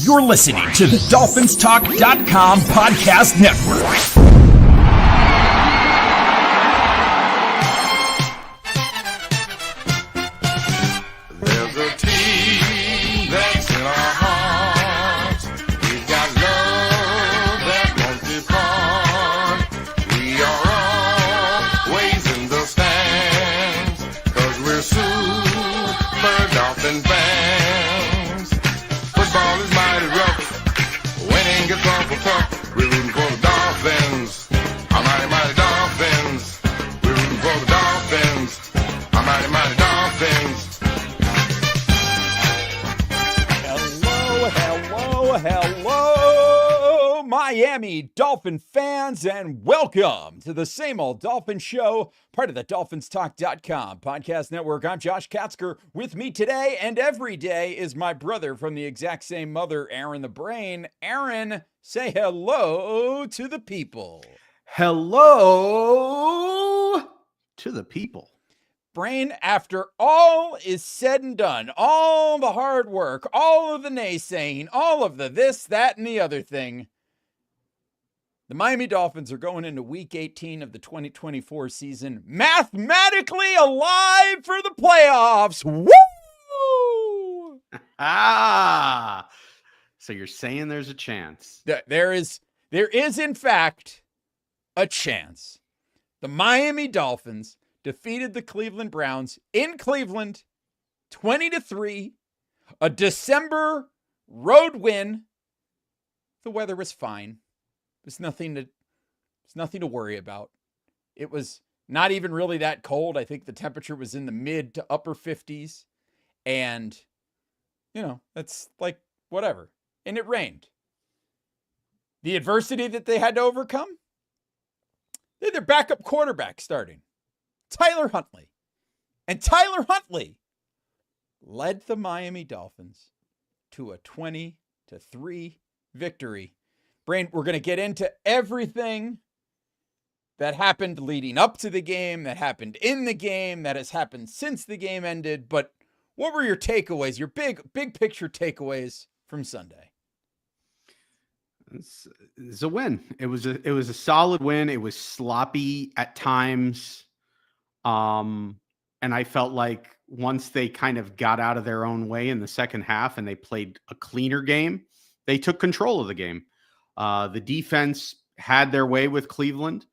You're listening to the DolphinsTalk.com podcast network. There's a team that's in our hearts. We've got love that won't depart. We are always in the stands, 'cause we're super Dolphin fans. Football is mighty rough. Winning gets awful tough. We're rooting for the Dolphins. Our mighty, mighty Dolphins. We're rooting for the Dolphins. Our mighty, mighty Dolphins. Hello, Miami Dolphin fans, and welcome to the Same Old Dolphin Show, part of the DolphinsTalk.com podcast network. I'm Josh Katzker. With me today and every day is my brother from the exact same mother, Aaron the Brain. Aaron, say hello to the people. Hello to the people. Brain, after all is said and done, all the hard work, all of the naysaying, all of the this, that, and the other thing, the Miami Dolphins are going into Week 18 of the 2024 season mathematically alive for the playoffs. Woo! So you're saying there's a chance? There is, in fact, a chance. The Miami Dolphins defeated the Cleveland Browns in Cleveland 20-3, a December road win. The weather was fine. There's nothing to worry about. It was not even really that cold. I think the temperature was in the mid to upper 50s, and that's like whatever. And it rained. The adversity that they had to overcome, they had their backup quarterback starting, Tyler Huntley. And Tyler Huntley led the Miami Dolphins to a 20-3 victory. Brain, we're going to get into everything that happened leading up to the game, that happened in the game, that has happened since the game ended. But what were your takeaways, your big picture takeaways from Sunday? It's a win. It was a solid win. It was sloppy at times. And I felt like once they kind of got out of their own way in the second half and they played a cleaner game, they took control of the game. The defense had their way with Cleveland.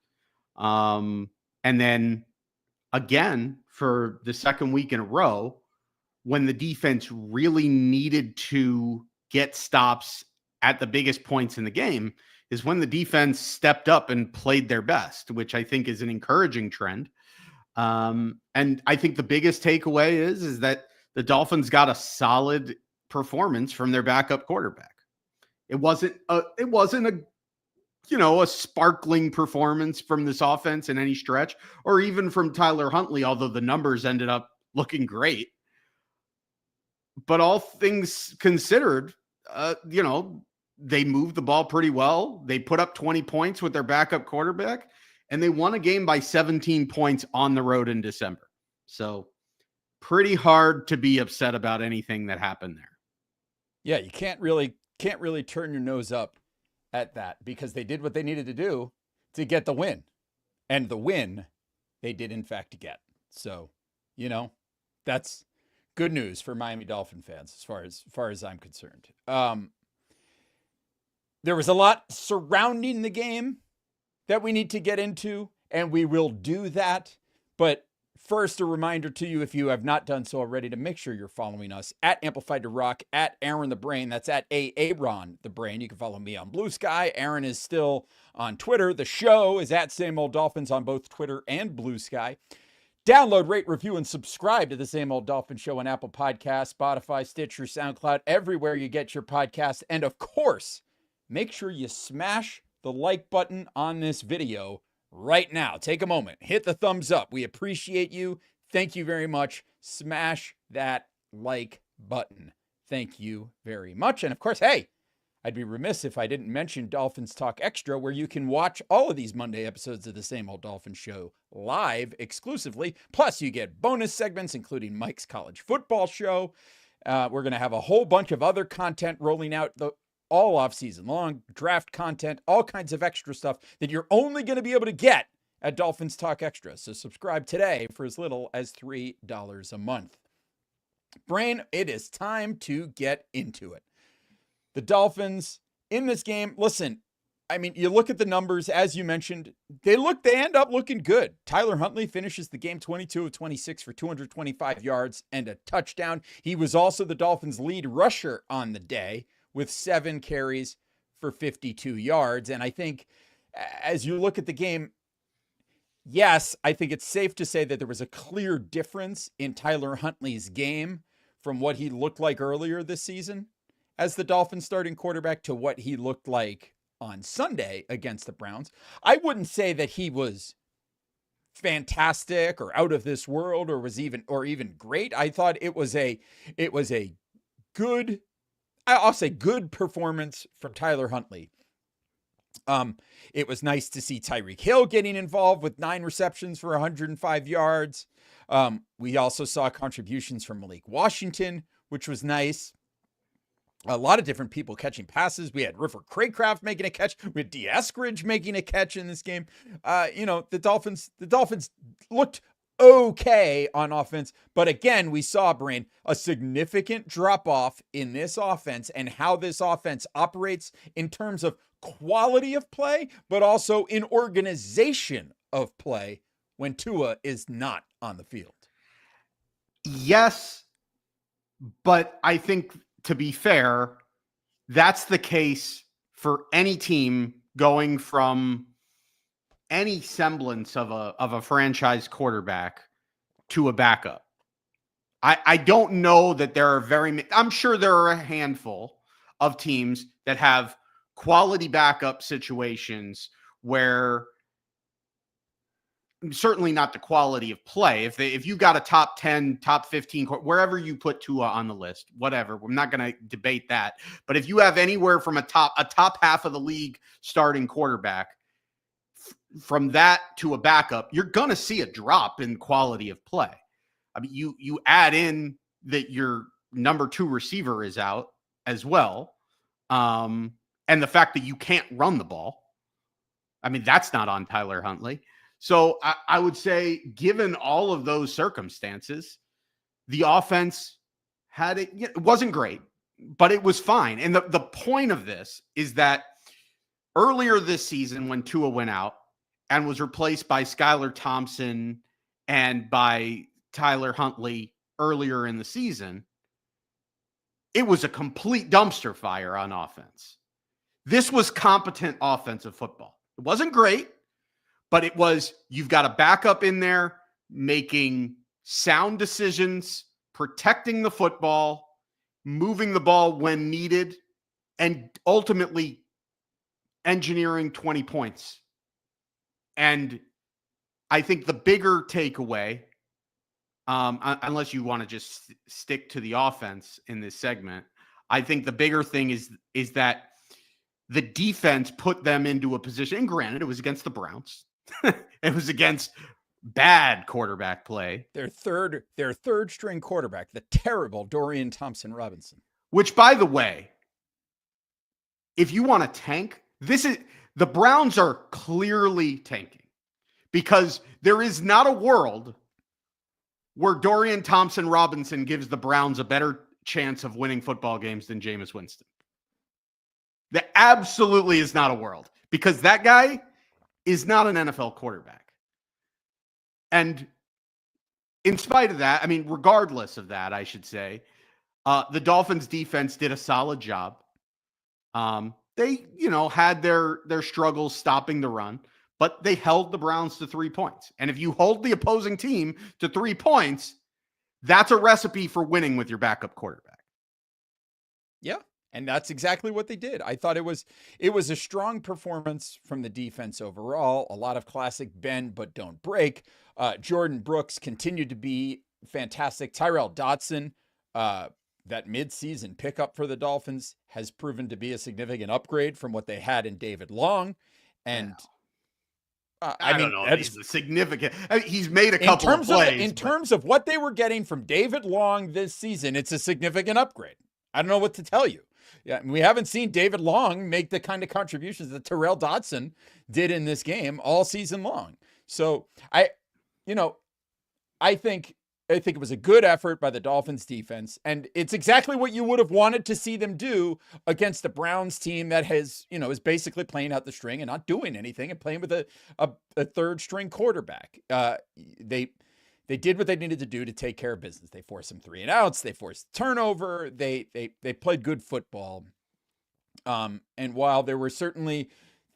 And then again, for the second week in a row, when the defense really needed to get stops at the biggest points in the game, is when the defense stepped up and played their best, which I think is an encouraging trend. And I think the biggest takeaway is that the Dolphins got a solid performance from their backup quarterback. It wasn't a sparkling performance from this offense in any stretch, or even from Tyler Huntley, although the numbers ended up looking great. But all things considered, they moved the ball pretty well. They put up 20 points with their backup quarterback, and they won a game by 17 points on the road in December. So pretty hard to be upset about anything that happened there. Yeah, you can't really turn your nose up at that, because they did what they needed to do to get the win. And the win they did in fact get. So, that's good news for Miami Dolphin fans as far as I'm concerned. There was a lot surrounding the game that we need to get into, and we will do that. But first, a reminder to you, if you have not done so already, to make sure you're following us at Amplified to Rock, at Aaron the Brain. That's at Aaron the Brain. You can follow me on Blue Sky. Aaron is still on Twitter. The show is at Same Old Dolphins on both Twitter and Blue Sky. Download, rate, review, and subscribe to the Same Old Dolphin Show on Apple Podcasts, Spotify, Stitcher, SoundCloud, everywhere you get your podcasts. And of course, make sure you smash the like button on this video right now. Take a moment, hit the thumbs up. We appreciate you. Thank you very much. Smash that like button. Thank you very much. And of course, hey, I'd be remiss if I didn't mention Dolphins Talk Extra, where you can watch all of these Monday episodes of the Same Old Dolphin Show live exclusively. Plus, you get bonus segments, including Mike's College Football Show, We're going to have a whole bunch of other content rolling out all off season long, draft content, all kinds of extra stuff that you're only going to be able to get at Dolphins Talk Extra. So subscribe today for as little as $3 a month. Brain, it is time to get into it. The Dolphins in this game, listen, I mean, you look at the numbers, as you mentioned, they end up looking good. Tyler Huntley finishes the game 22 of 26 for 225 yards and a touchdown. He was also the Dolphins' lead rusher on the day with 7 carries for 52 yards. And I think as you look at the game, yes, I think it's safe to say that there was a clear difference in Tyler Huntley's game from what he looked like earlier this season as the Dolphins starting quarterback to what he looked like on Sunday against the Browns. I wouldn't say that he was fantastic or out of this world or even great. I thought it was a good, I'll say good performance from Tyler Huntley. It was nice to see Tyreek Hill getting involved with 9 receptions for 105 yards. We also saw contributions from Malik Washington, which was nice. A lot of different people catching passes. We had River Craycraft making a catch. We had D. Eskridge making a catch in this game. The Dolphins looked okay on offense. But again, we saw, Brain, a significant drop-off in this offense and how this offense operates in terms of quality of play, but also in organization of play when Tua is not on the field. Yes, but I think, to be fair, that's the case for any team going from any semblance of a franchise quarterback to a backup. I don't know that there are I'm sure there are a handful of teams that have quality backup situations where certainly not the quality of play. If you got a top 10, top 15, wherever you put Tua on the list, whatever, we're not going to debate that. But if you have anywhere from a top half of the league starting quarterback, from that to a backup, you're going to see a drop in quality of play. I mean, you add in that your number 2 receiver is out as well. And the fact that you can't run the ball. I mean, that's not on Tyler Huntley. So I would say, given all of those circumstances, the offense it wasn't great, but it was fine. And the point of this is that earlier this season, when Tua went out and was replaced by Skylar Thompson and by Tyler Huntley earlier in the season, it was a complete dumpster fire on offense. This was competent offensive football. It wasn't great, but it was, you've got a backup in there making sound decisions, protecting the football, moving the ball when needed, and ultimately engineering 20 points. And I think the bigger takeaway, unless you want to just stick to the offense in this segment, I think the bigger thing is that the defense put them into a position, and granted, it was against the Browns. It was against bad quarterback play. Their third string quarterback, the terrible Dorian Thompson-Robinson. Which, by the way, if you want to tank, the Browns are clearly tanking, because there is not a world where Dorian Thompson-Robinson gives the Browns a better chance of winning football games than Jameis Winston. There absolutely is not a world, because that guy is not an NFL quarterback. And in spite of that, I mean, regardless of that, I should say, the Dolphins defense did a solid job. They, had their struggles stopping the run, but they held the Browns to 3 points. And if you hold the opposing team to 3 points, that's a recipe for winning with your backup quarterback. Yeah. And that's exactly what they did. I thought it was a strong performance from the defense overall. A lot of classic bend but don't break. Jordan Brooks continued to be fantastic. Tyrell Dodson, that midseason pickup for the Dolphins, has proven to be a significant upgrade from what they had in David Long. And I don't know if he's a significant. I mean, he's made a couple of plays. In terms of what they were getting from David Long this season, it's a significant upgrade. I don't know what to tell you. Yeah, we haven't seen David Long make the kind of contributions that Terrell Dodson did in this game all season long. So I think it was a good effort by the Dolphins defense, and it's exactly what you would have wanted to see them do against the Browns team that is basically playing out the string and not doing anything and playing with a third string quarterback. They did what they needed to do to take care of business. They forced some 3 and outs. They forced turnover. They played good football. And while there were certainly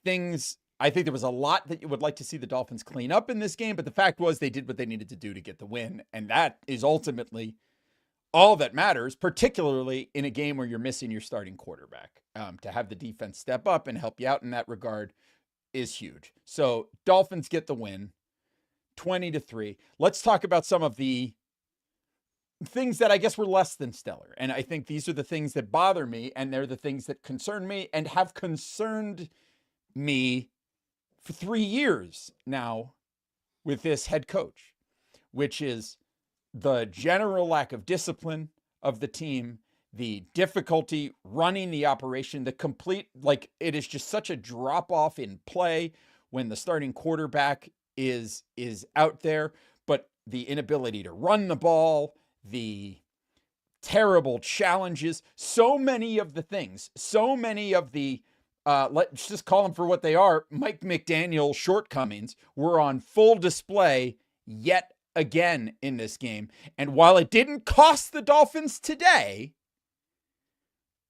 things, I think there was a lot that you would like to see the Dolphins clean up in this game, but the fact was they did what they needed to do to get the win. And that is ultimately all that matters, particularly in a game where you're missing your starting quarterback. To have the defense step up and help you out in that regard is huge. So Dolphins get the win, 20-3. Let's talk about some of the things that I guess were less than stellar. And I think these are the things that bother me, and they're the things that concern me and have concerned me for 3 years now with this head coach, which is the general lack of discipline of the team, the difficulty running the operation, the complete, it is just such a drop off in play when the starting quarterback is out there, but the inability to run the ball, the terrible challenges, so many of the let's just call them for what they are, Mike McDaniel shortcomings were on full display yet again in this game. And while it didn't cost the Dolphins today,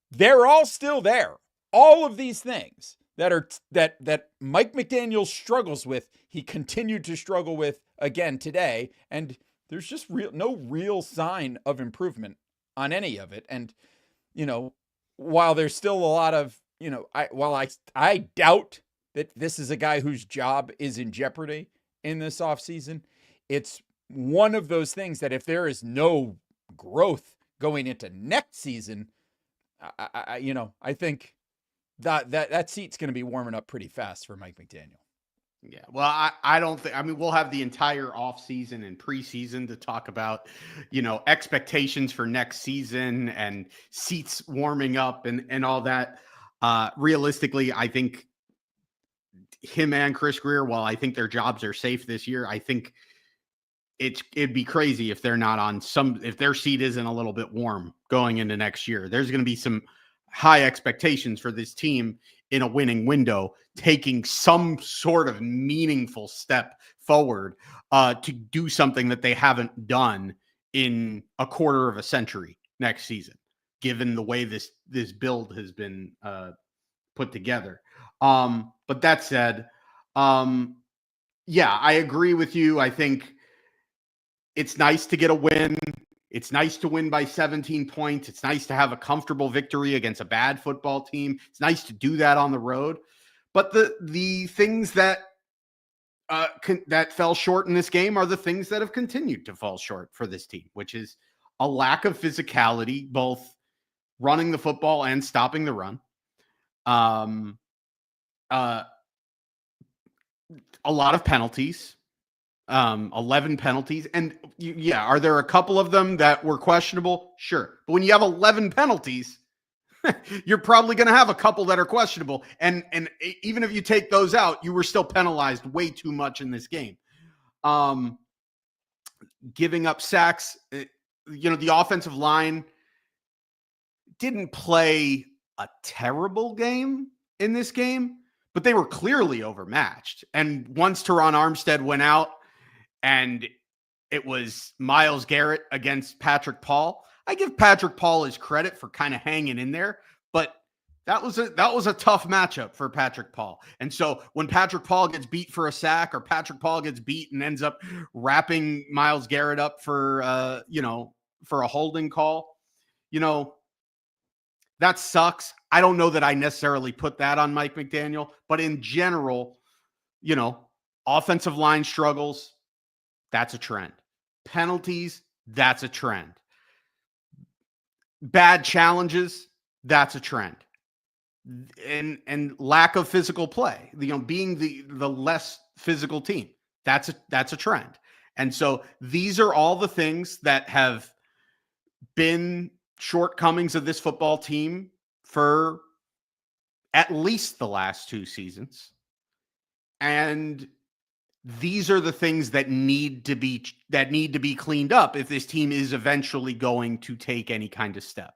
they're all still there. All of these things that Mike McDaniel struggles with, he continued to struggle with again today. And there's just no real sign of improvement on any of it. And, while there's still a lot of, I doubt that this is a guy whose job is in jeopardy in this offseason, it's one of those things that if there is no growth going into next season, I think that seat's going to be warming up pretty fast for Mike McDaniel. Yeah, well, I don't think, we'll have the entire offseason and preseason to talk about, expectations for next season and seats warming up and all that. Realistically, I think him and Chris Greer, while I think their jobs are safe this year, I think it'd be crazy if they're not on if their seat isn't a little bit warm going into next year. There's going to be some high expectations for this team in a winning window, taking some sort of meaningful step forward to do something that they haven't done in a quarter of a century next season, given the way this build has been put together. But that said, yeah, I agree with you. I think it's nice to get a win. It's nice to win by 17 points. It's nice to have a comfortable victory against a bad football team. It's nice to do that on the road. But the things that that fell short in this game are the things that have continued to fall short for this team, which is a lack of physicality, both running the football and stopping the run. A lot of penalties. 11 penalties. And yeah, are there a couple of them that were questionable? Sure. But when you have 11 penalties, you're probably going to have a couple that are questionable. And even if you take those out, you were still penalized way too much in this game. Giving up sacks, the offensive line didn't play a terrible game in this game, but they were clearly overmatched. And once Teron Armstead went out, and it was Myles Garrett against Patrick Paul, I give Patrick Paul his credit for kind of hanging in there, but that was a tough matchup for Patrick Paul. And so when Patrick Paul gets beat for a sack, or Patrick Paul gets beat and ends up wrapping Myles Garrett up for for a holding call, that sucks. I don't know that I necessarily put that on Mike McDaniel, but in general, offensive line struggles, that's a trend. Penalties, that's a trend. Bad challenges, that's a trend. And lack of physical play, being the less physical team. That's a trend. And so these are all the things that have been shortcomings of this football team for at least the last 2 seasons. And these are the things that need to be cleaned up if this team is eventually going to take any kind of step.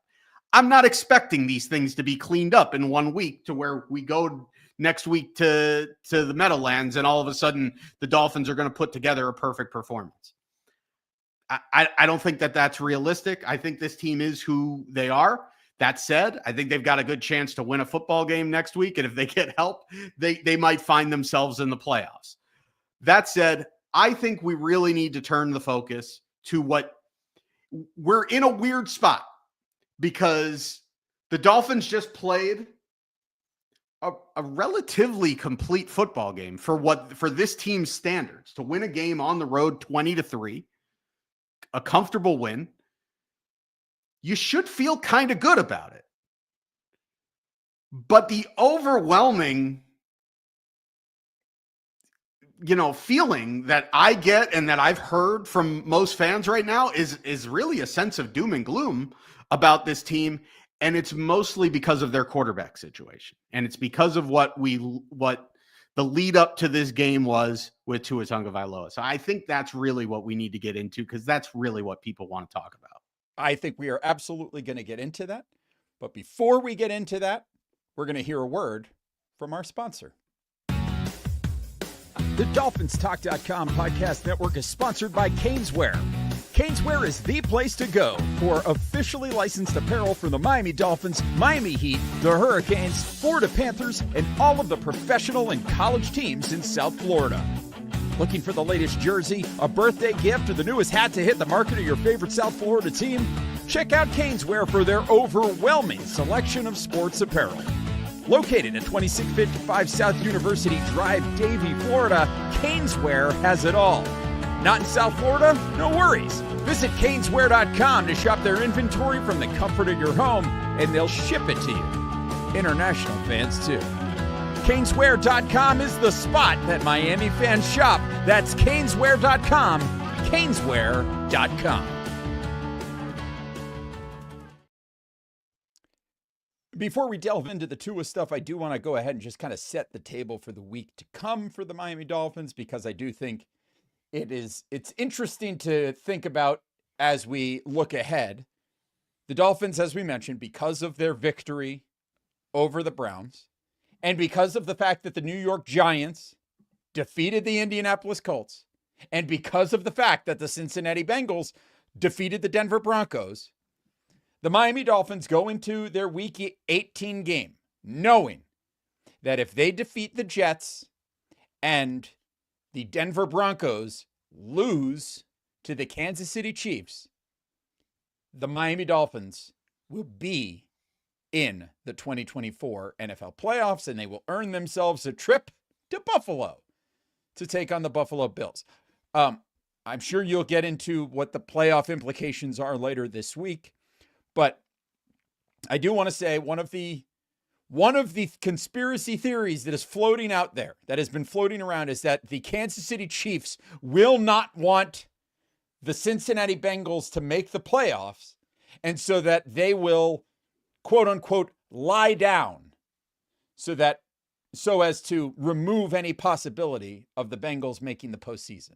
I'm not expecting these things to be cleaned up in 1 week to where we go next week to the Meadowlands and all of a sudden the Dolphins are going to put together a perfect performance. I don't think that that's realistic. I think this team is who they are. That said, I think they've got a good chance to win a football game next week. And if they get help, they might find themselves in the playoffs. That said, I think we really need to turn the focus to what we're in a weird spot because the Dolphins just played a relatively complete football game for this team's standards to win a game on the road 20-3, a comfortable win. You should feel kind of good about it. But the overwhelming feeling that I get and that I've heard from most fans right now is really a sense of doom and gloom about this team. And it's mostly because of their quarterback situation. And it's because of what the lead up to this game was with Tua Tagovailoa. So I think that's really what we need to get into because that's really what people want to talk about. I think we are absolutely going to get into that. But before we get into that, we're going to hear a word from our sponsor. The DolphinsTalk.com podcast network is sponsored by Caneswear. Caneswear is the place to go for officially licensed apparel for the Miami Dolphins, Miami Heat, the Hurricanes, Florida Panthers, and all of the professional and college teams in South Florida. Looking for the latest jersey, a birthday gift, or the newest hat to hit the market of your favorite South Florida team? Check out Caneswear for their overwhelming selection of sports apparel. Located at 2655 South University Drive, Davie, Florida, Caneswear has it all. Not in South Florida? No worries. Visit Caneswear.com to shop their inventory from the comfort of your home, and they'll ship it to you. International fans, too. Caneswear.com is the spot that Miami fans shop. That's Caneswear.com, Caneswear.com. Before we delve into the Tua stuff, I do want to go ahead and just kind of set the table for the week to come for the Miami Dolphins, because I do think it's interesting to think about as we look ahead. The Dolphins, as we mentioned, because of their victory over the Browns, and because of the fact that the New York Giants defeated the Indianapolis Colts, and because of the fact that the Cincinnati Bengals defeated the Denver Broncos, the Miami Dolphins go into their Week 18 game knowing that if they defeat the Jets and the Denver Broncos lose to the Kansas City Chiefs, the Miami Dolphins will be in the 2024 NFL playoffs, and they will earn themselves a trip to Buffalo to take on the Buffalo Bills. I'm sure you'll get into what the playoff implications are later this week, but I do want to say one of the conspiracy theories that is floating out there, that has been floating around, is that the Kansas City Chiefs will not want the Cincinnati Bengals to make the playoffs, and so that they will, quote unquote, lie down so as to remove any possibility of the Bengals making the postseason.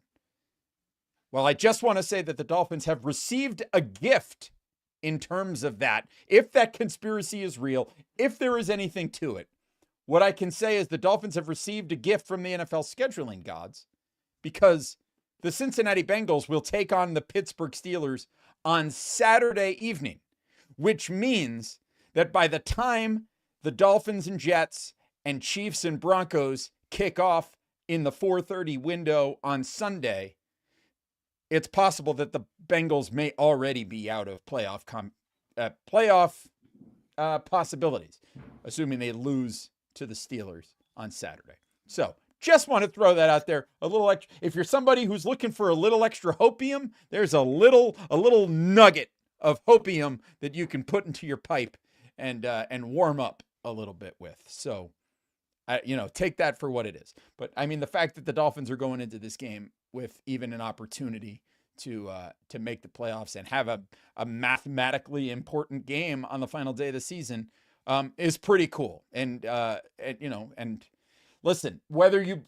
Well, I just want to say that the Dolphins have received a gift in terms of that. If that conspiracy is real, if there is anything to it, what I can say is the Dolphins have received a gift from the NFL scheduling gods, because the Cincinnati Bengals will take on the Pittsburgh Steelers on Saturday evening, which means that by the time the Dolphins and Jets and Chiefs and Broncos kick off in the 4:30 window on Sunday, it's possible that the Bengals may already be out of playoff possibilities, assuming they lose to the Steelers on Saturday. So just want to throw that out there. A little extra. If you're somebody who's looking for a little extra hopium, there's a little nugget of hopium that you can put into your pipe and warm up a little bit with. So take that for what it is. But I mean, the fact that the Dolphins are going into this game with even an opportunity to make the playoffs and have a mathematically important game on the final day of the season is pretty cool. And listen, if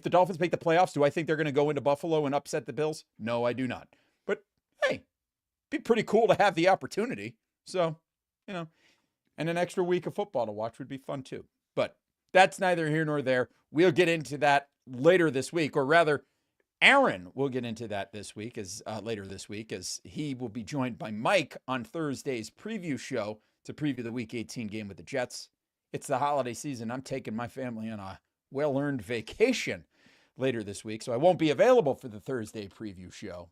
the Dolphins make the playoffs, do I think they're going to go into Buffalo and upset the Bills? No, I do not. But hey, be pretty cool to have the opportunity. So, and an extra week of football to watch would be fun too. But that's neither here nor there. We'll get into that later this week, or rather, Aaron will get into that later this week, as he will be joined by Mike on Thursday's preview show to preview the Week 18 game with the Jets. It's the holiday season. I'm taking my family on a well-earned vacation later this week, so I won't be available for the Thursday preview show.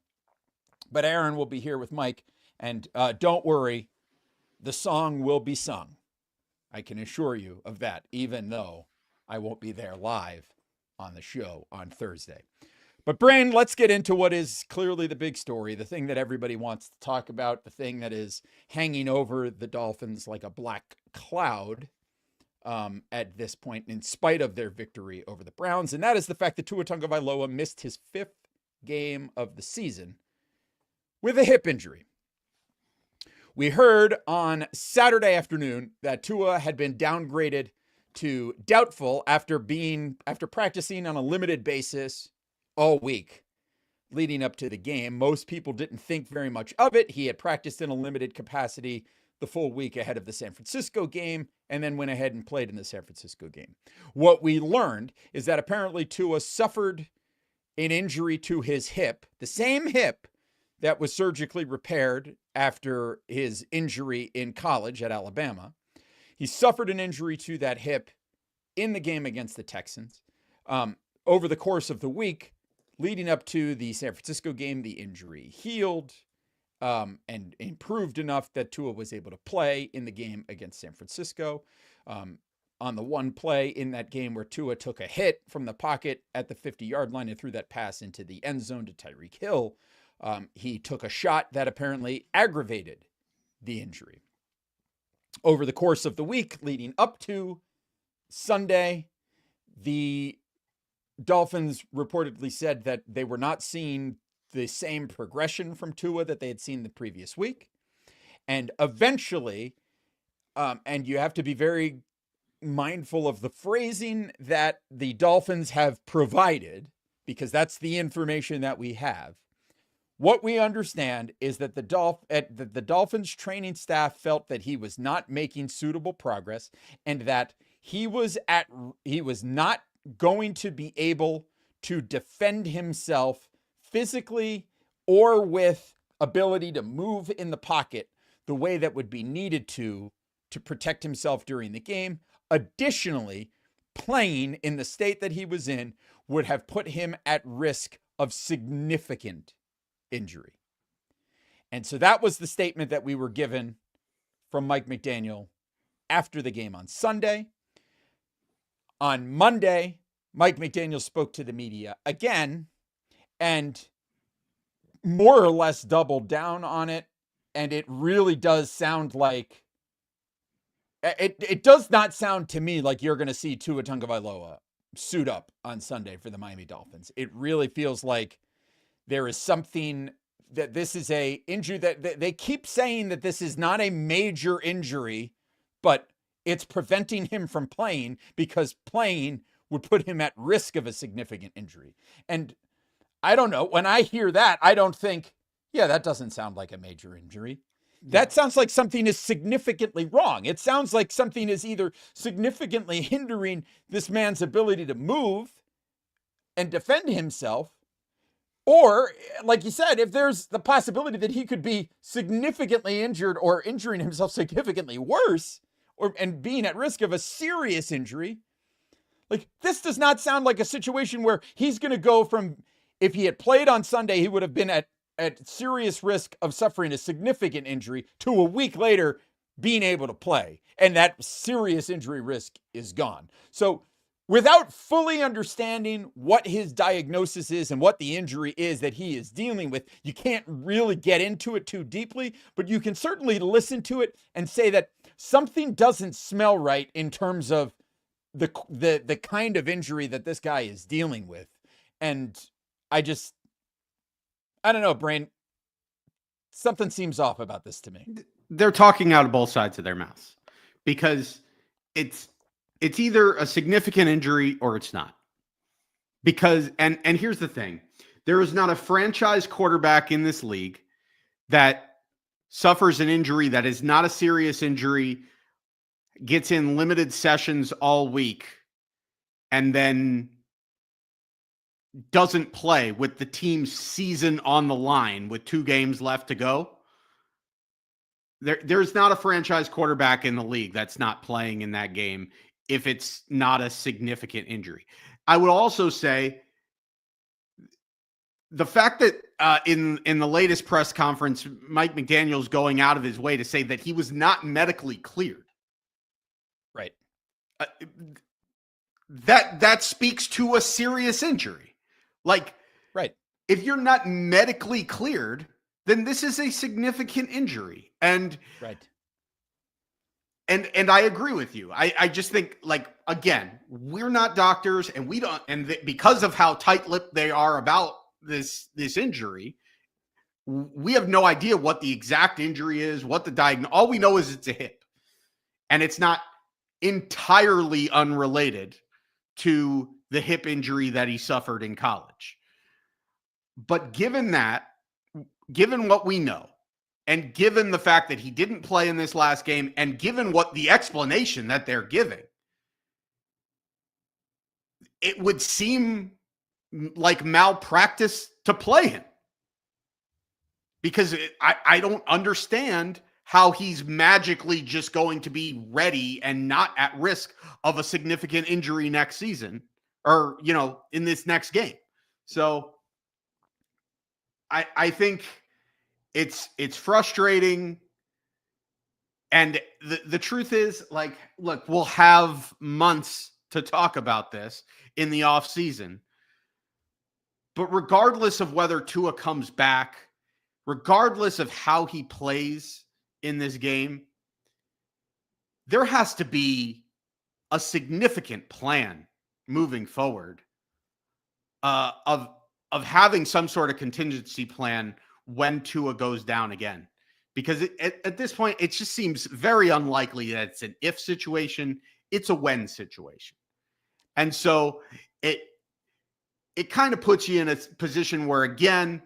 But Aaron will be here with Mike, and don't worry, the song will be sung. I can assure you of that, even though I won't be there live on the show on Thursday. But Brain, let's get into what is clearly the big story, the thing that everybody wants to talk about, the thing that is hanging over the Dolphins like a black cloud at this point, in spite of their victory over the Browns. And that is the fact that Tua Tagovailoa missed his 5th game of the season with a hip injury. We heard on Saturday afternoon that Tua had been downgraded to doubtful after practicing on a limited basis all week leading up to the game. Most people didn't think very much of it. He had practiced in a limited capacity the full week ahead of the San Francisco game, and then went ahead and played in the San Francisco game. What we learned is that apparently Tua suffered an injury to his hip, the same hip that was surgically repaired after his injury in college at Alabama. He suffered an injury to that hip in the game against the Texans. Over the course of the week leading up to the San Francisco game, the injury healed and improved enough that Tua was able to play in the game against San Francisco. On the one play in that game where Tua took a hit from the pocket at the 50-yard line and threw that pass into the end zone to Tyreek Hill, he took a shot that apparently aggravated the injury. Over the course of the week leading up to Sunday, the Dolphins reportedly said that they were not seeing the same progression from Tua that they had seen the previous week. And eventually, and you have to be very mindful of the phrasing that the Dolphins have provided, because that's the information that we have. What we understand is that the Dolphins training staff felt that he was not making suitable progress, and that he was not going to be able to defend himself physically or with ability to move in the pocket the way that would be needed to protect himself during the game. Additionally, playing in the state that he was in would have put him at risk of significant injury. And so that was the statement that we were given from Mike McDaniel after the game on Sunday. On Monday, Mike McDaniel spoke to the media again and more or less doubled down on it. And it really does sound like, it does not sound to me like you're going to see Tua Tagovailoa suit up on Sunday for the Miami Dolphins. It really feels like there is something, that this is a injury that they keep saying that this is not a major injury, but it's preventing him from playing because playing would put him at risk of a significant injury. And I don't know, when I hear that, I don't think, yeah, that doesn't sound like a major injury. That sounds like something is significantly wrong. It sounds like something is either significantly hindering this man's ability to move and defend himself, or, like you said, if there's the possibility that he could be significantly injured or injuring himself significantly worse, and being at risk of a serious injury. Like, this does not sound like a situation where he's going to go from, if he had played on Sunday, he would have been at serious risk of suffering a significant injury, to a week later being able to play. And that serious injury risk is gone. So without fully understanding what his diagnosis is and what the injury is that he is dealing with, you can't really get into it too deeply, but you can certainly listen to it and say that something doesn't smell right in terms of the kind of injury that this guy is dealing with. And I don't know, Brain. Something seems off about this to me. They're talking out of both sides of their mouths because it's either a significant injury or it's not. Because, and here's the thing, there is not a franchise quarterback in this league that suffers an injury that is not a serious injury, gets in limited sessions all week, and then doesn't play with the team's season on the line with 2 games left to go. There's not a franchise quarterback in the league that's not playing in that game if it's not a significant injury. I would also say the fact that in the latest press conference, Mike McDaniel's going out of his way to say that he was not medically cleared. Right. That speaks to a serious injury. Like, right. If you're not medically cleared, then this is a significant injury. And right. And I agree with you. I just think, like, again, we're not doctors, and we don't, and because of how tight-lipped they are about this injury, we have no idea what the exact injury is, what the diagnosis. All we know is it's a hip, and it's not entirely unrelated to the hip injury that he suffered in college. But given what we know, and given the fact that he didn't play in this last game, and given what the explanation that they're giving, it would seem like malpractice to play him. Because I don't understand how he's magically just going to be ready and not at risk of a significant injury next season, or, in this next game. So I think it's frustrating. And the truth is, like, look, we'll have months to talk about this in the off season. But regardless of whether Tua comes back, regardless of how he plays in this game, there has to be a significant plan moving forward of having some sort of contingency plan when Tua goes down again. Because at this point, it just seems very unlikely that it's an if situation. It's a when situation. And so it kind of puts you in a position where, again,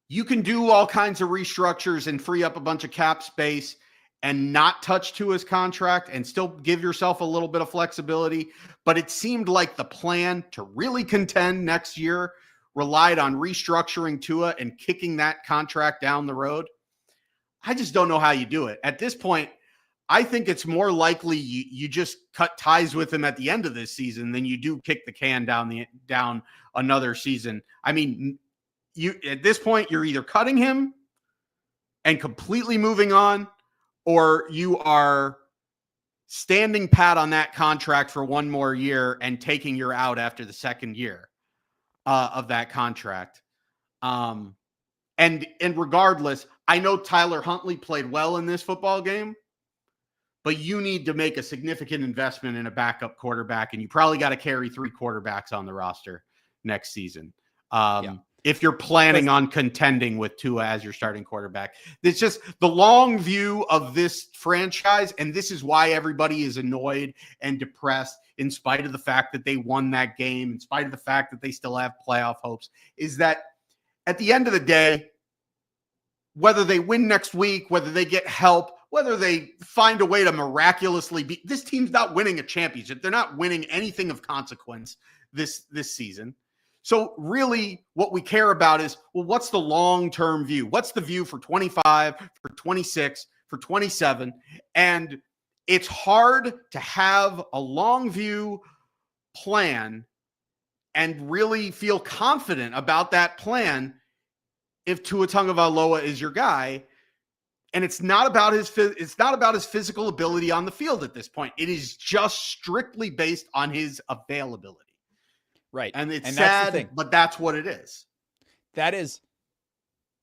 you can do all kinds of restructures and free up a bunch of cap space and not touch Tua's contract and still give yourself a little bit of flexibility. But it seemed like the plan to really contend next year relied on restructuring Tua and kicking that contract down the road. I just don't know how you do it. At this point, I think it's more likely you just cut ties with him at the end of this season than you do kick the can down another season. I mean, at this point, you're either cutting him and completely moving on, or you are standing pat on that contract for one more year and taking your out after the second year of that contract. And regardless, I know Tyler Huntley played well in this football game, but you need to make a significant investment in a backup quarterback, and you probably got to carry 3 quarterbacks on the roster next season. If you're planning on contending with Tua as your starting quarterback. It's just the long view of this franchise, and this is why everybody is annoyed and depressed in spite of the fact that they won that game, in spite of the fact that they still have playoff hopes, is that at the end of the day, whether they win next week, whether they get help, whether they find a way to miraculously beat, this team's not winning a championship. They're not winning anything of consequence this season. So really what we care about is, well, what's the long-term view? What's the view for 25, for 26, for 27? And it's hard to have a long view plan and really feel confident about that plan if Tua Tagovailoa is your guy. And it's not about his physical ability on the field at this point. It is just strictly based on his availability. Right. And it's sad, that's the thing. But that's what it is. That is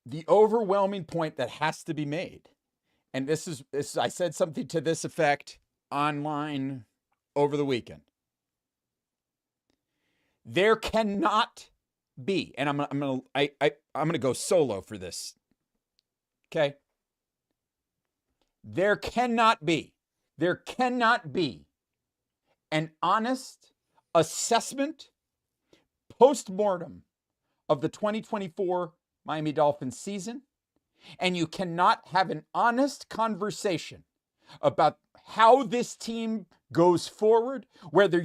the overwhelming point that has to be made. and this is I said something to this effect online over the weekend. There cannot be, and I'm gonna go solo for this. Okay. There cannot be an honest assessment post-mortem of the 2024 Miami Dolphins season, and you cannot have an honest conversation about how this team goes forward, whether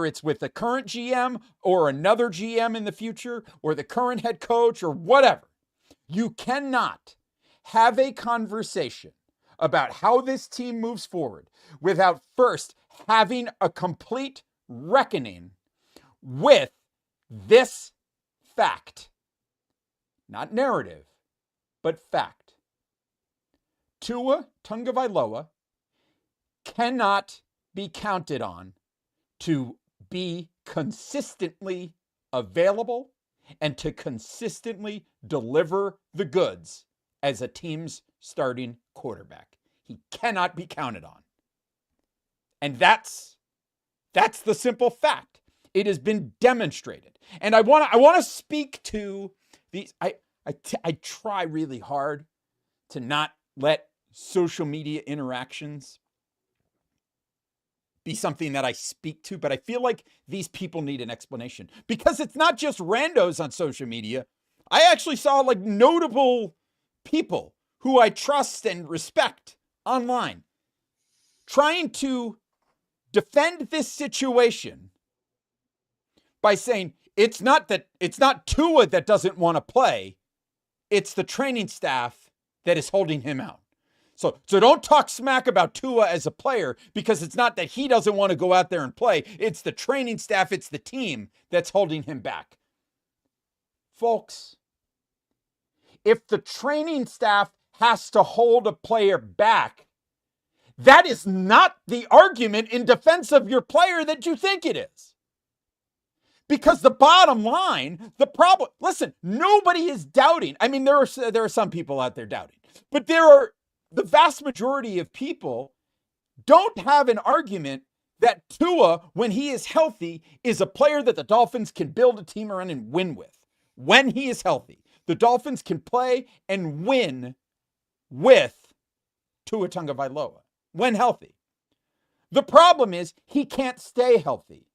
it's with the current GM or another GM in the future or the current head coach or whatever. You cannot have a conversation about how this team moves forward without first having a complete reckoning with this fact. Not narrative, but fact. Tua Tagovailoa cannot be counted on to be consistently available and to consistently deliver the goods as a team's starting quarterback. He cannot be counted on. And that's the simple fact. It has been demonstrated. And I want to speak to these. I try really hard to not let social media interactions be something that I speak to, but I feel like these people need an explanation because it's not just randos on social media. I actually saw like notable people who I trust and respect online trying to defend this situation by saying it's not Tua that doesn't want to play. It's the training staff that is holding him out. So don't talk smack about Tua as a player because it's not that he doesn't want to go out there and play. It's the training staff, it's the team that's holding him back. Folks, if the training staff has to hold a player back, that is not the argument in defense of your player that you think it is. Because the bottom line, the problem, listen, nobody is doubting. I mean, there are some people out there doubting, but the vast majority of people don't have an argument that Tua, when he is healthy, is a player that the Dolphins can build a team around and win with. When he is healthy, the Dolphins can play and win with Tua Tagovailoa when healthy. The problem is he can't stay healthy.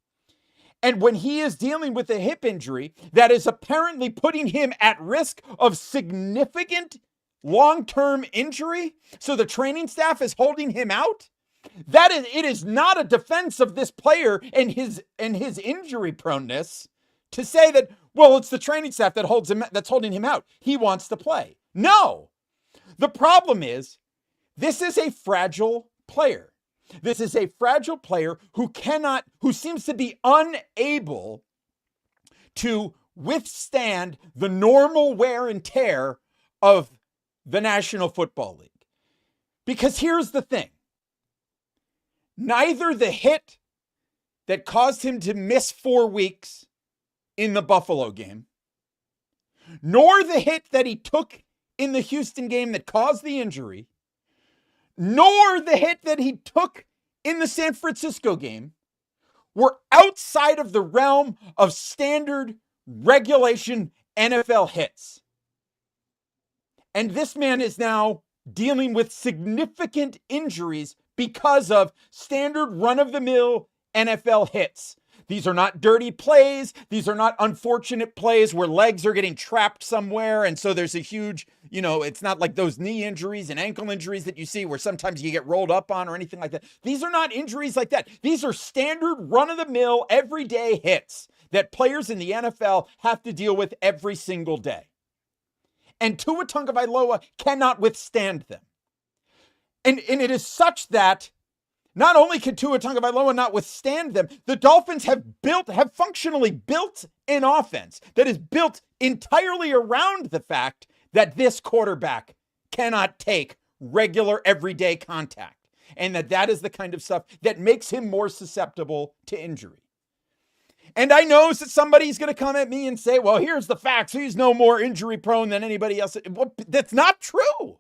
And when he is dealing with a hip injury that is apparently putting him at risk of significant long-term injury, so the training staff is holding him out, it is not a defense of this player and his injury proneness to say that, well, it's the training staff that's holding him out. He wants to play. No. The problem is this is a fragile player. This is a fragile player who seems to be unable to withstand the normal wear and tear of the National Football League. Because here's the thing. Neither the hit that caused him to miss 4 weeks in the Buffalo game, nor the hit that he took in the Houston game that caused the injury, nor the hit that he took in the San Francisco game were outside of the realm of standard regulation NFL hits. And this man is now dealing with significant injuries because of standard run-of-the-mill NFL hits. These are not dirty plays. These are not unfortunate plays where legs are getting trapped somewhere. And so there's a huge, it's not like those knee injuries and ankle injuries that you see where sometimes you get rolled up on or anything like that. These are not injuries like that. These are standard run-of-the-mill everyday hits that players in the NFL have to deal with every single day. And Tua Tagovailoa cannot withstand them. And it is such that not only can Tua Tagovailoa not withstand them, the Dolphins have functionally built an offense that is built entirely around the fact that this quarterback cannot take regular everyday contact. And that is the kind of stuff that makes him more susceptible to injury. And I know that somebody's going to come at me and say, well, here's the facts. He's no more injury prone than anybody else. Well, that's not true.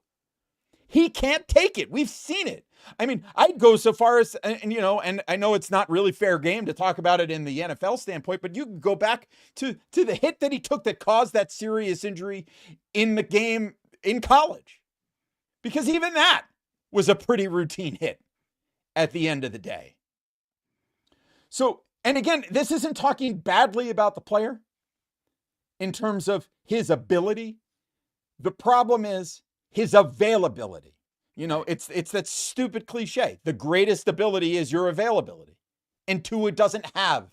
He can't take it. We've seen it. I mean, I'd go so far as, and I know it's not really fair game to talk about it in the NFL standpoint, but you can go back to the hit that he took that caused that serious injury in the game in college. Because even that was a pretty routine hit at the end of the day. So, and again, this isn't talking badly about the player in terms of his ability. The problem is his availability. It's that stupid cliche. The greatest ability is your availability. And Tua doesn't have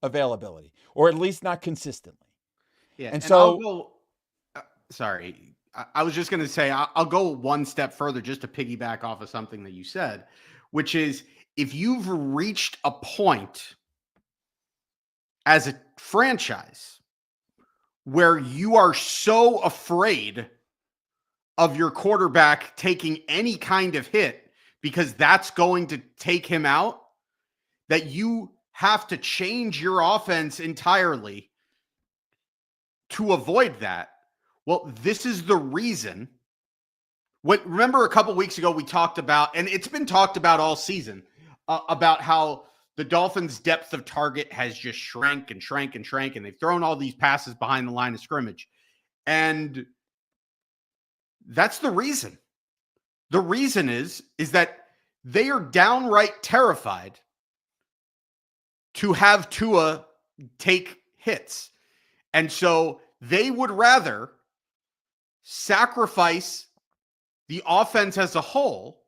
availability, or at least not consistently. Yeah. And so, I'll go, sorry. I was just going to say, I'll go one step further just to piggyback off of something that you said, which is if you've reached a point as a franchise where you are so afraid of your quarterback taking any kind of hit because that's going to take him out, that you have to change your offense entirely to avoid that. Well, this is the reason. Remember a couple weeks ago we talked about, and it's been talked about all season, about how the Dolphins' depth of target has just shrank and shrank and shrank, and they've thrown all these passes behind the line of scrimmage. And that's the reason. The reason is that they are downright terrified to have Tua take hits. And so they would rather sacrifice the offense as a whole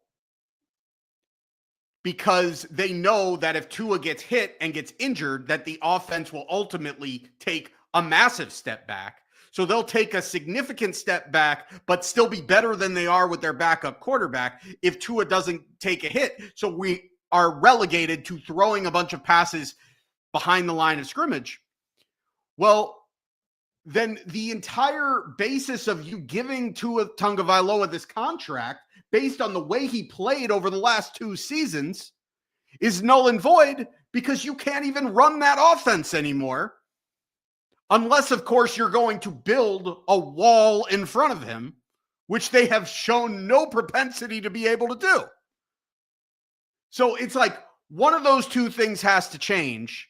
because they know that if Tua gets hit and gets injured, that the offense will ultimately take a massive step back. So they'll take a significant step back, but still be better than they are with their backup quarterback if Tua doesn't take a hit. So we are relegated to throwing a bunch of passes behind the line of scrimmage. Well, then the entire basis of you giving Tua Tagovailoa this contract based on the way he played over the last 2 seasons is null and void because you can't even run that offense anymore. Unless, of course, you're going to build a wall in front of him, which they have shown no propensity to be able to do. So it's like one of those two things has to change.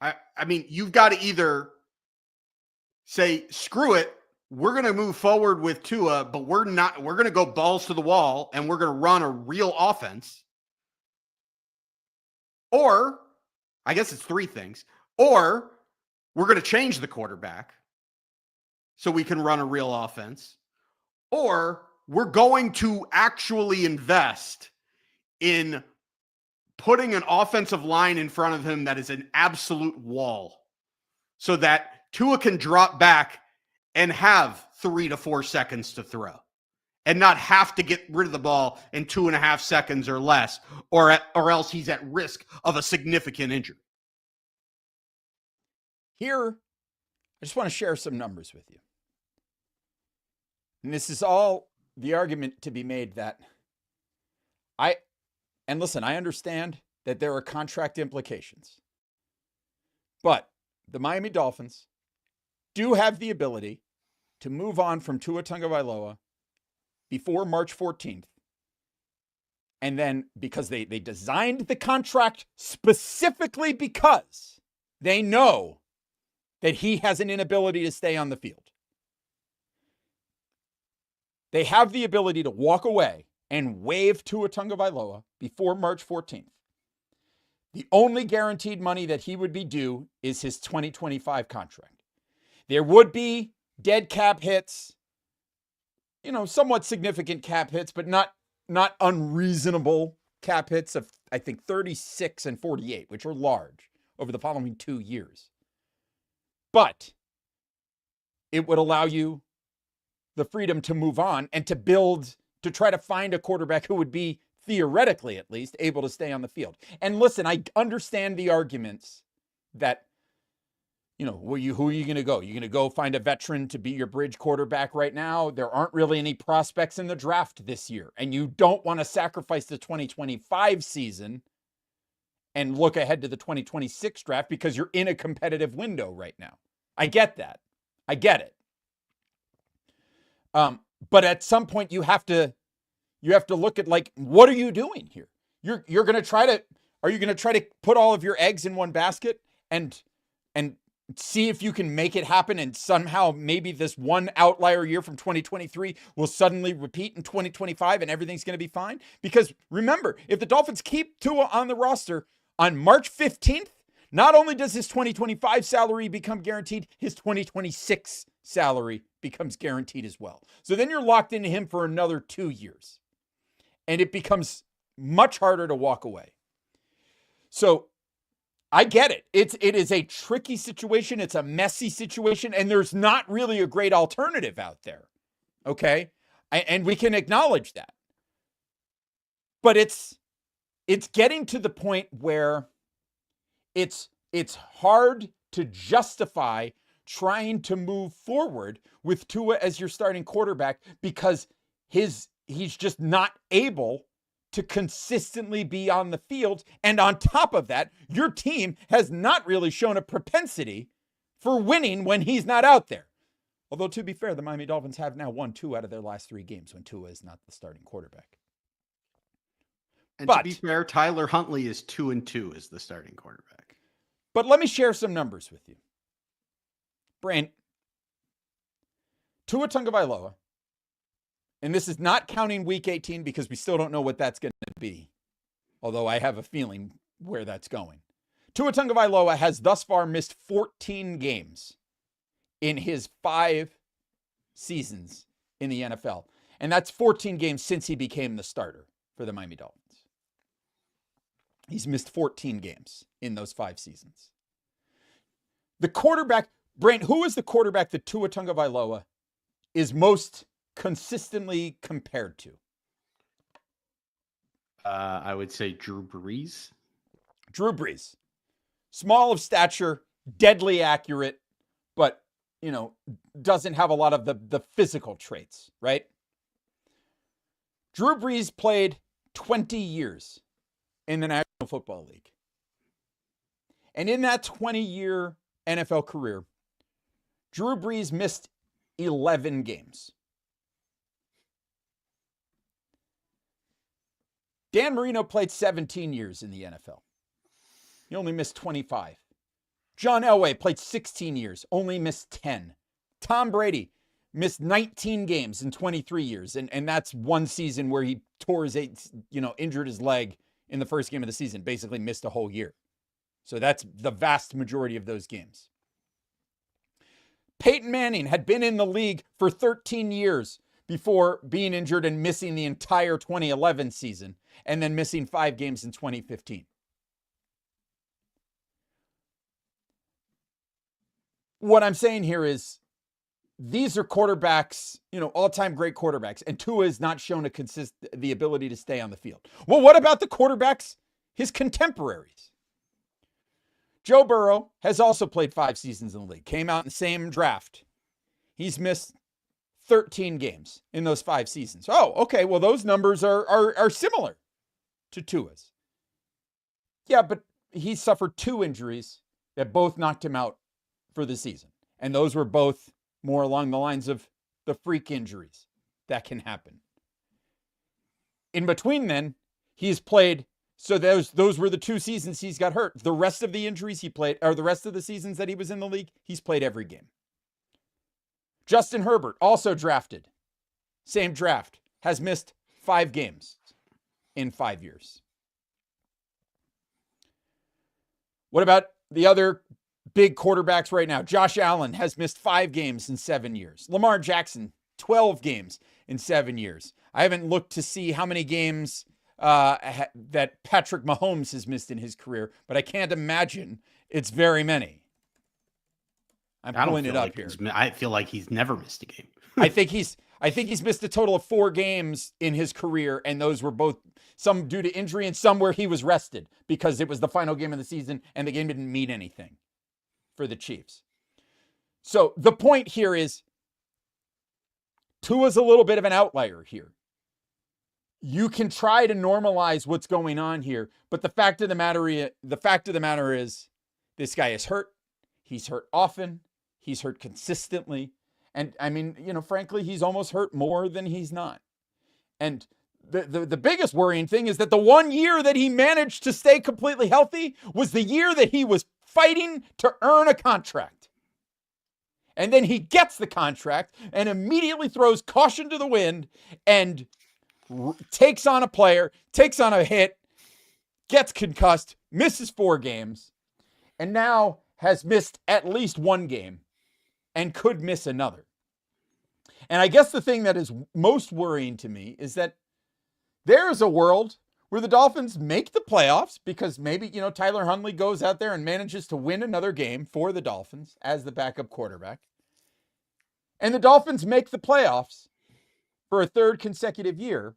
I mean, you've got to either say, screw it, we're going to move forward with Tua, but we're going to go balls to the wall and we're going to run a real offense. Or, I guess it's 3 things. Or we're going to change the quarterback so we can run a real offense. Or we're going to actually invest in putting an offensive line in front of him that is an absolute wall so that Tua can drop back and have 3 to 4 seconds to throw and not have to get rid of the ball in 2.5 seconds or less, or else he's at risk of a significant injury. here, I just want to share some numbers with you. And this is all the argument to be made that and listen, I understand that there are contract implications, but the Miami Dolphins do have the ability to move on from Tua Tagovailoa before March 14th. And then because they designed the contract specifically because they know that he has an inability to stay on the field. They have the ability to walk away and waive Tua Tagovailoa before March 14th. The only guaranteed money that he would be due is his 2025 contract. There would be dead cap hits, somewhat significant cap hits, but not unreasonable cap hits of, I think, 36 and 48, which are large over the following 2 years. But it would allow you the freedom to move on and to build, to try to find a quarterback who would be, theoretically at least, able to stay on the field. And listen, I understand the arguments that, who are you going to go? You're going to go find a veteran to be your bridge quarterback right now? There aren't really any prospects in the draft this year. And you don't want to sacrifice the 2025 season and look ahead to the 2026 draft because you're in a competitive window right now. I get that. I get it. But at some point you have to look at, like, what are you doing here? You're going to try to, are you going to try to put all of your eggs in one basket and see if you can make it happen, and somehow maybe this one outlier year from 2023 will suddenly repeat in 2025 and everything's going to be fine? Because remember, if the Dolphins keep Tua on the roster on March 15th, not only does his 2025 salary become guaranteed, his 2026 salary becomes guaranteed as well. So then you're locked into him for another 2 years, and it becomes much harder to walk away. So I get it. It is a tricky situation. It's a messy situation, and there's not really a great alternative out there. Okay? And we can acknowledge that. But it's getting to the point where it's hard to justify trying to move forward with Tua as your starting quarterback, because he's just not able to consistently be on the field. And on top of that, your team has not really shown a propensity for winning when he's not out there. Although, to be fair, the Miami Dolphins have now won 2 out of their last 3 games when Tua is not the starting quarterback. And to be fair, Tyler Huntley is 2-2 as the starting quarterback. But let me share some numbers with you. Brain, Tua Tagovailoa, and this is not counting week 18 because we still don't know what that's going to be, although I have a feeling where that's going. Tua Tagovailoa has thus far missed 14 games in his 5 seasons in the NFL. And that's 14 games since he became the starter for the Miami Dolphins. He's missed 14 games in those 5 seasons. The quarterback, Brain, who is the quarterback that Tua Tagovailoa is most consistently compared to? I would say Drew Brees. Drew Brees. Small of stature, deadly accurate, but, doesn't have a lot of the physical traits, right? Drew Brees played 20 years in the National Football League. And in that 20-year NFL career, Drew Brees missed 11 games. Dan Marino played 17 years in the NFL. He only missed 25. John Elway played 16 years, only missed 10. Tom Brady missed 19 games in 23 years, and that's one season where he tore his, injured his leg in the first game of the season, basically missed a whole year. So that's the vast majority of those games. Peyton Manning had been in the league for 13 years before being injured and missing the entire 2011 season, and then missing 5 games in 2015. What I'm saying here is these are quarterbacks, all-time great quarterbacks, and Tua has not shown the ability to stay on the field. Well, what about the quarterbacks, his contemporaries? Joe Burrow has also played 5 seasons in the league, came out in the same draft. He's missed 13 games in those 5 seasons. Oh, okay. Well, those numbers are similar to Tua's. Yeah, but he suffered 2 injuries that both knocked him out for the season. And those were both more along the lines of the freak injuries that can happen. In between then, he's played, so those were the 2 seasons he's got hurt. The rest of the injuries he played, or the rest of the seasons that he was in the league, he's played every game. Justin Herbert, also drafted, same draft, has missed 5 games in 5 years. What about the other big quarterbacks right now? Josh Allen has missed 5 games in 7 years. Lamar Jackson, 12 games in 7 years. I haven't looked to see how many games that Patrick Mahomes has missed in his career, but I can't imagine it's very many. I'm pulling it up here. I feel like he's never missed a game. I think he's missed a total of 4 games in his career, and those were both some due to injury and some where he was rested because it was the final game of the season and the game didn't mean anything for the Chiefs. So the point here is Tua's a little bit of an outlier here. You can try to normalize what's going on here, but the fact of the matter is this guy is hurt. He's hurt often. He's hurt consistently. And I mean, frankly, he's almost hurt more than he's not. And the biggest worrying thing is that the 1 year that he managed to stay completely healthy was the year that he was fighting to earn a contract. And then he gets the contract and immediately throws caution to the wind and takes on a player, takes on a hit, gets concussed, misses 4 games, and now has missed at least 1 game and could miss another. And I guess the thing that is most worrying to me is that there is a world where the Dolphins make the playoffs because maybe, Tyler Huntley goes out there and manages to win another game for the Dolphins as the backup quarterback. And the Dolphins make the playoffs for a 3rd consecutive year.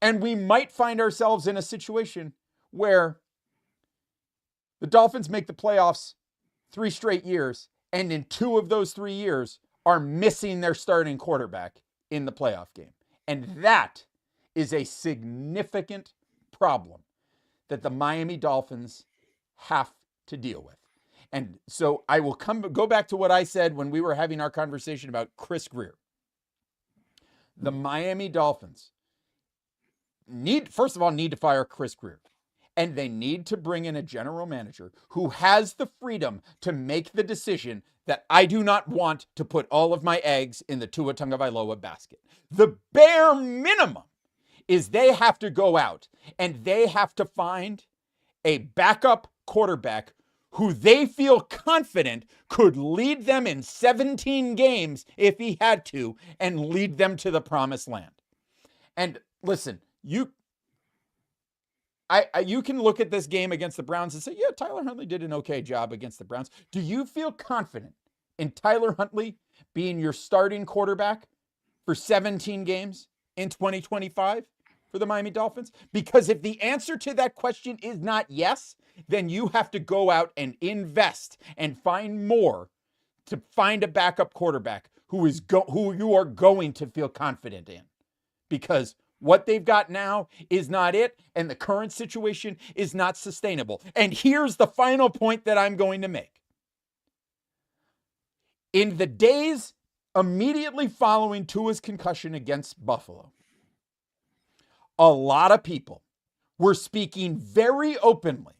And we might find ourselves in a situation where the Dolphins make the playoffs 3 straight years, and in 2 of those 3 years are missing their starting quarterback in the playoff game. And that is a significant problem that the Miami Dolphins have to deal with. And so I will go back to what I said when we were having our conversation about Chris Grier. The Miami Dolphins first of all, need to fire Chris Grier. And they need to bring in a general manager who has the freedom to make the decision that I do not want to put all of my eggs in the Tua Tagovailoa basket. The bare minimum is they have to go out and they have to find a backup quarterback who they feel confident could lead them in 17 games if he had to and lead them to the promised land. And listen, you can look at this game against the Browns and say, yeah, Tyler Huntley did an okay job against the Browns. Do you feel confident in Tyler Huntley being your starting quarterback for 17 games in 2025 for the Miami Dolphins? Because if the answer to that question is not yes, then you have to go out and invest and find more to find a backup quarterback who you are going to feel confident in. Because what they've got now is not it, and the current situation is not sustainable. And here's the final point that I'm going to make. In the days immediately following Tua's concussion against Buffalo, a lot of people were speaking very openly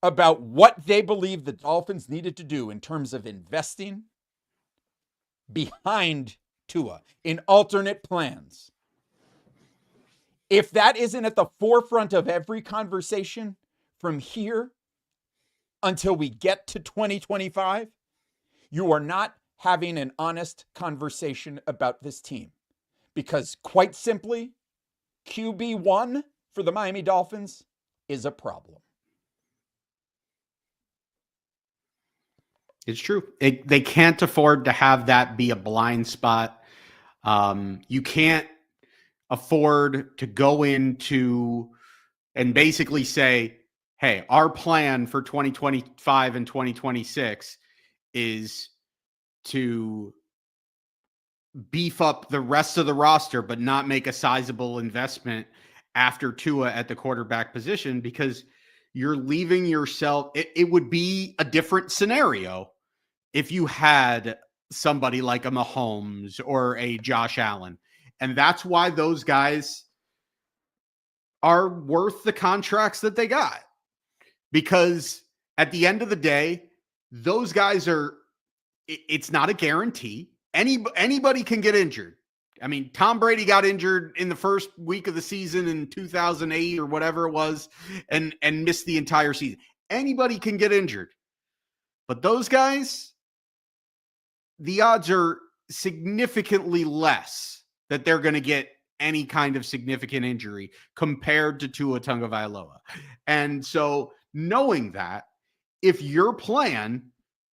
about what they believe the Dolphins needed to do in terms of investing behind Tua in alternate plans. If that isn't at the forefront of every conversation from here until we get to 2025, you are not having an honest conversation about this team. Because quite simply, QB1 for the Miami Dolphins is a problem. It's true. They can't afford to have that be a blind spot. You can't afford to go into and basically say, hey, our plan for 2025 and 2026 is to beef up the rest of the roster, but not make a sizable investment after Tua at the quarterback position, because you're leaving yourself. It would be a different scenario if you had somebody like a Mahomes or a Josh Allen. And that's why those guys are worth the contracts that they got. Because at the end of the day, those guys it's not a guarantee. Anybody can get injured. I mean, Tom Brady got injured in the first week of the season in 2008 or whatever it was and missed the entire season. Anybody can get injured. But those guys, the odds are significantly less that they're going to get any kind of significant injury compared to Tua Tagovailoa. And so knowing that, if your plan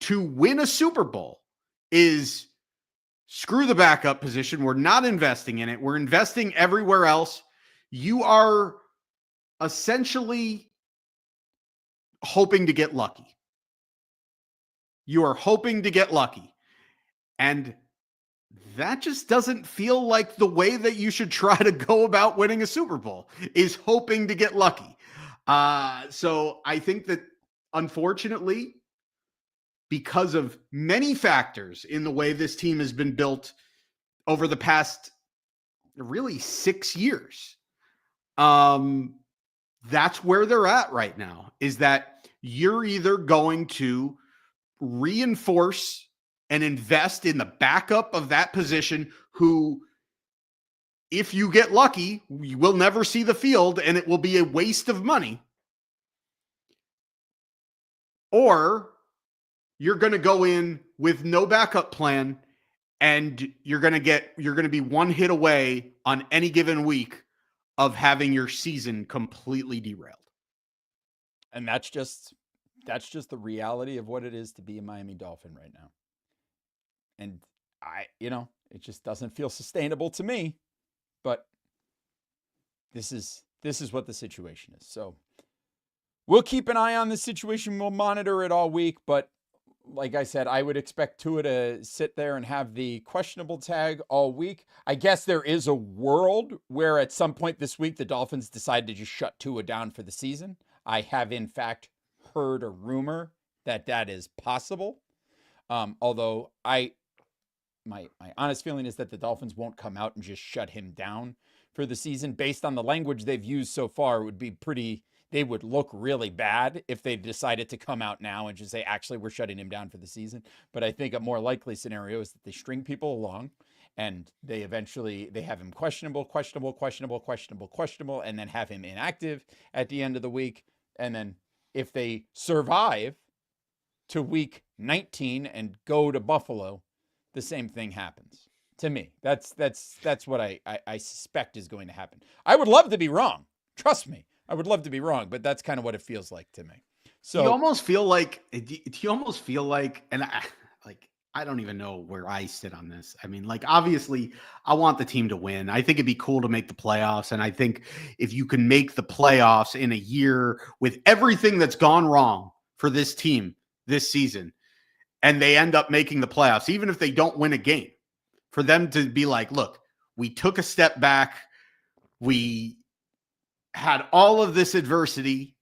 to win a Super Bowl is screw the backup position, we're not investing in it, we're investing everywhere else, you are essentially hoping to get lucky. You are hoping to get lucky. And that just doesn't feel like the way that you should try to go about winning a Super Bowl, is hoping to get lucky. So I think that, unfortunately, because of many factors in the way this team has been built over the past really 6 years. That's where they're at right now, is that you're either going to reinforce and invest in the backup of that position who, if you get lucky, you will never see the field and it will be a waste of money. Or you're going to go in with no backup plan and you're going to be one hit away on any given week of having your season completely derailed. And that's just the reality of what it is to be a Miami Dolphin right now. And it just doesn't feel sustainable to me, but this is what the situation is. So we'll keep an eye on the situation. We'll monitor it all week, but like I said, I would expect Tua to sit there and have the questionable tag all week. I guess there is a world where at some point this week, the Dolphins decide to just shut Tua down for the season. I have, in fact, heard a rumor that is possible. Although my honest feeling is that the Dolphins won't come out and just shut him down for the season. Based on the language they've used so far, it would be they would look really bad if they decided to come out now and just say, actually, we're shutting him down for the season. But I think a more likely scenario is that they string people along and they have him questionable, and then have him inactive at the end of the week. And then if they survive to week 19 and go to Buffalo, the same thing happens. To me, that's what I suspect is going to happen. I would love to be wrong. Trust me. I would love to be wrong, but that's kind of what it feels like to me. So you almost feel like, and I don't even know where I sit on this. I mean, like, obviously I want the team to win. I think it'd be cool to make the playoffs. And I think if you can make the playoffs in a year with everything that's gone wrong for this team this season, and they end up making the playoffs, even if they don't win a game, for them to be like, look, we took a step back. We had all of this adversity.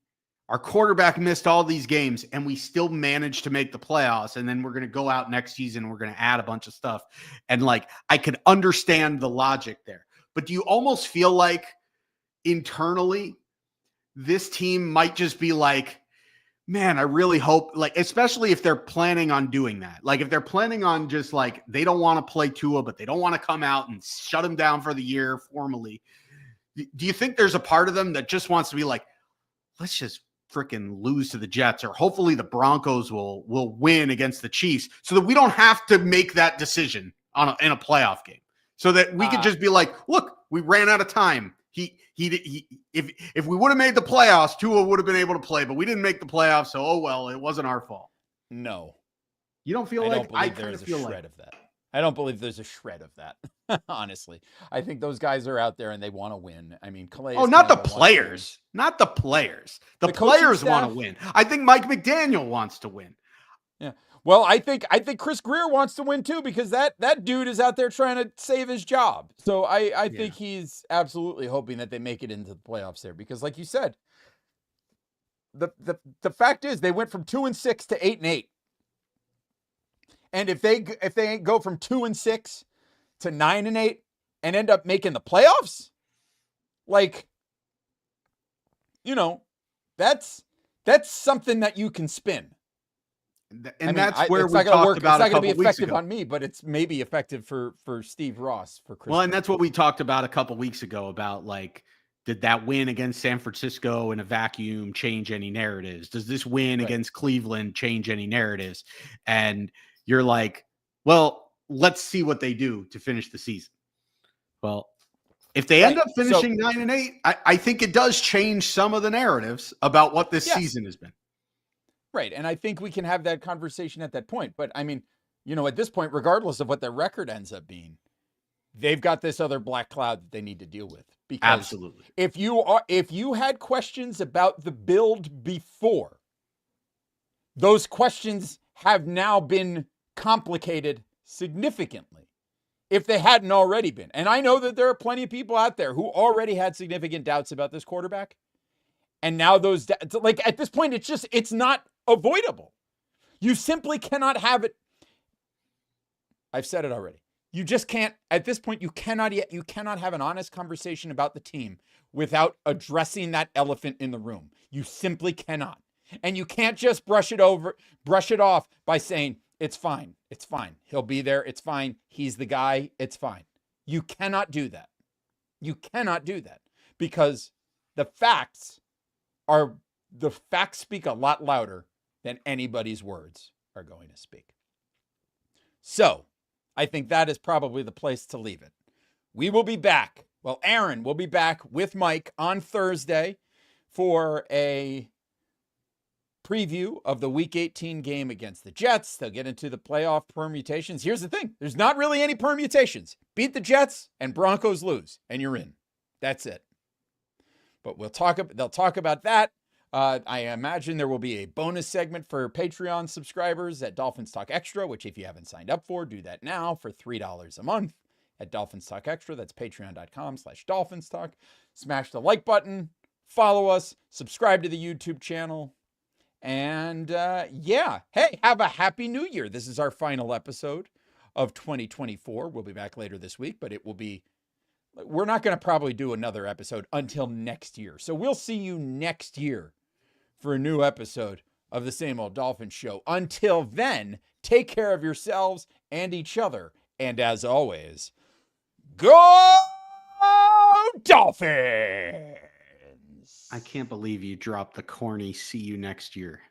Our quarterback missed all these games and we still managed to make the playoffs. And then we're going to go out next season. We're going to add a bunch of stuff. And like, I could understand the logic there, but do you almost feel like internally this team might just be like, man, I really hope, like, especially if they're planning on doing that. Like if they're planning on just like, they don't want to play Tua, but they don't want to come out and shut him down for the year formally. Do you think there's a part of them that just wants to be like, let's just freaking lose to the Jets, or hopefully the Broncos will win against the Chiefs so that we don't have to make that decision in a playoff game, so that we could just be like, look, we ran out of time. If we would have made the playoffs, Tua would have been able to play, but we didn't make the playoffs. So, oh, well, it wasn't our fault. No, you don't feel like I kind of feel shred of that. I don't believe there's a shred of that. Honestly, I think those guys are out there and they want to win. I mean, Calais. Oh, not the players, not the players. The players want to win. I think Mike McDaniel wants to win. Yeah. Well, I think Chris Greer wants to win too, because that dude is out there trying to save his job. So I think he's absolutely hoping that they make it into the playoffs there, because like you said, the fact is they went from 2-6 to 8-8. And if they go from 2-6 to 9-8 and end up making the playoffs, like, that's something that you can spin. And that's where we talked about. It's not going to be effective on me, but it's maybe effective for Steve Ross, for Chris. Well, and that's what we talked about a couple weeks ago about, like, did that win against San Francisco in a vacuum change any narratives? Does this win against Cleveland change any narratives? And you're like, well, let's see what they do to finish the season. Well, if they end up finishing 9-8, I think it does change some of the narratives about what this season has been. Right. And I think we can have that conversation at that point. But I mean, at this point, regardless of what their record ends up being, they've got this other black cloud that they need to deal with. Because absolutely, if you had questions about the build before, those questions have now been complicated significantly, if they hadn't already been. And I know that there are plenty of people out there who already had significant doubts about this quarterback. And now those, like, at this point, it's not avoidable. You simply cannot have it. I've said it already. You just can't, at this point, you cannot have an honest conversation about the team without addressing that elephant in the room. You simply cannot. And you can't just brush it off by saying, it's fine. It's fine. He'll be there. It's fine. He's the guy. It's fine. You cannot do that. You cannot do that because the facts speak a lot louder than anybody's words are going to speak. So I think that is probably the place to leave it. We will be back. Well, Aaron will be back with Mike on Thursday for a preview of the Week 18 game against the Jets. They'll get into the playoff permutations. Here's the thing. There's not really any permutations. Beat the Jets and Broncos lose, and you're in. That's it. But they'll talk about that. I imagine there will be a bonus segment for Patreon subscribers at Dolphins Talk Extra, which if you haven't signed up for, do that now for $3 a month at Dolphins Talk Extra. That's patreon.com/Dolphins Talk. Smash the like button, follow us, subscribe to the YouTube channel. And hey, have a happy new year. This is our final episode of 2024. We'll be back later this week, but we're not going to probably do another episode until next year. So we'll see you next year for a new episode of the Same Old Dolphins Show. Until then, take care of yourselves and each other. And as always, go Dolphins! I can't believe you dropped the corny "see you next year."